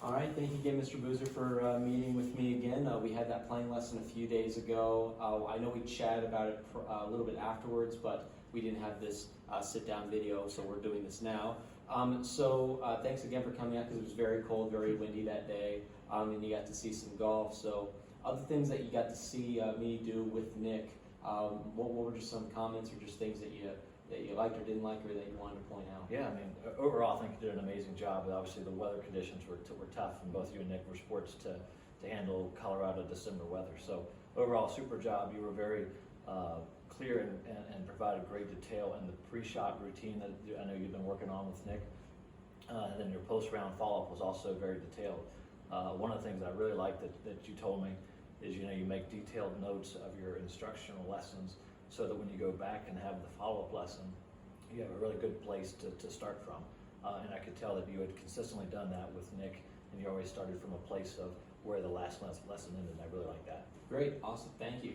All right, thank you again, Mr. Boozer, for meeting with me again. We had that playing lesson a few days ago. I know we chatted about it a little bit afterwards, but we didn't have this sit-down video, so we're doing this now. Thanks again for coming out because it was very cold, very windy that day, and you got to see some golf. So other things that you got to see me do with Nick, what were just some comments or just things that you liked or didn't like or that you wanted to point out? Yeah, I mean, overall, I think you did an amazing job. Obviously, the weather conditions were tough, and both you and Nick were sports to handle Colorado December weather. So overall, super job. You were very clear and provided great detail in the pre-shot routine that I know you've been working on with Nick. And then your post-round follow-up was also very detailed. One of the things I really liked that you told me is, you make detailed notes of your instructional lessons so that when you go back and have the follow-up lesson, you have a really good place to start from. And I could tell that you had consistently done that with Nick, and you always started from a place of where the last lesson ended, and I really like that. Great, awesome, thank you.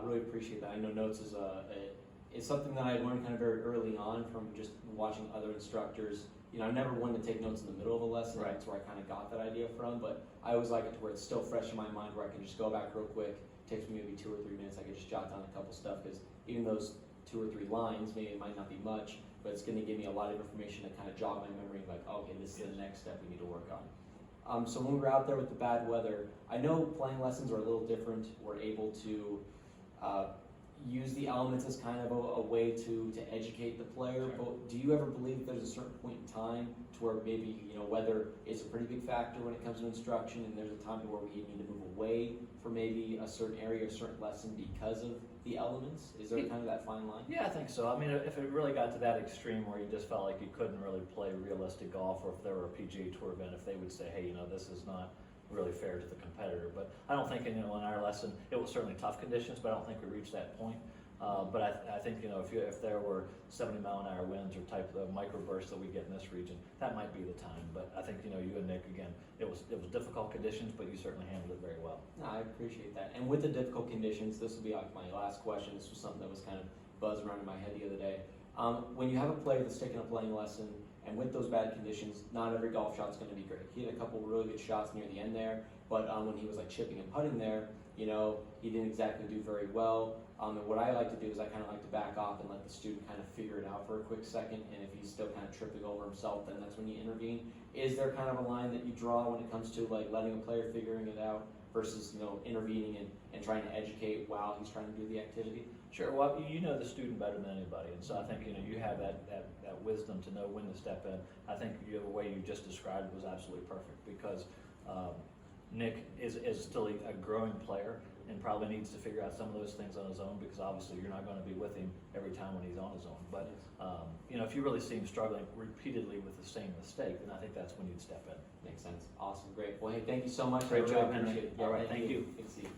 Really appreciate that. I know notes is it's something that I learned kind of very early on from just watching other instructors. I never wanted to take notes in the middle of a lesson. Right. That's where I kind of got that idea from, but I always like it to where it's still fresh in my mind, where I can just go back real quick. It takes me maybe 2 or 3 minutes. I can just jot down a couple stuff, because even those 2 or 3 lines, maybe it might not be much, but it's going to give me a lot of information to kind of jog my memory, like, okay, this is the next step we need to work on. So when we were out there with the bad weather, I know playing lessons are a little different. We're able to use the elements as kind of a way to educate the player. Sure. But do you ever believe that there's a certain point in time to where maybe weather is a pretty big factor when it comes to instruction, and there's a time to where we need to move away from maybe a certain area or a certain lesson because of the elements? Is there kind of that fine line? Yeah, I think so. I mean, if it really got to that extreme where you just felt like you couldn't really play realistic golf, or if there were a PGA Tour event, if they would say, hey, this is not really fair to the competitor. But I don't think, in our lesson, it was certainly tough conditions, but I don't think we reached that point. But I think, if there were 70-mile-an-hour winds or type of microbursts that we get in this region, that might be the time. But I think, you and Nick, again, it was difficult conditions, but you certainly handled it very well. No, I appreciate that. And with the difficult conditions, this will be like my last question. This was something that was kind of buzzing around in my head the other day. When you have a player that's taking a playing lesson, and with those bad conditions, not every golf shot's going to be great. He had a couple really good shots near the end there, but when he was like chipping and putting there, he didn't exactly do very well. And what I like to do is I kind of like to back off and let the student kind of figure it out for a quick second, and if he's still kind of tripping over himself, then that's when you intervene. Is there kind of a line that you draw when it comes to like letting a player figuring it out versus intervening and trying to educate while he's trying to do the activity? Sure. Well, you know the student better than anybody, and so I think you have that wisdom to know when to step in. I think the way you just described was absolutely perfect, because Nick is still a growing player and probably needs to figure out some of those things on his own, because obviously you're not going to be with him every time when he's on his own. But if you really see him struggling repeatedly with the same mistake, then I think that's when you'd step in. Makes sense. Awesome. Great. Well, hey, thank you so much. Great I really job, Henry. appreciate it. All right, thank you. Good to see you.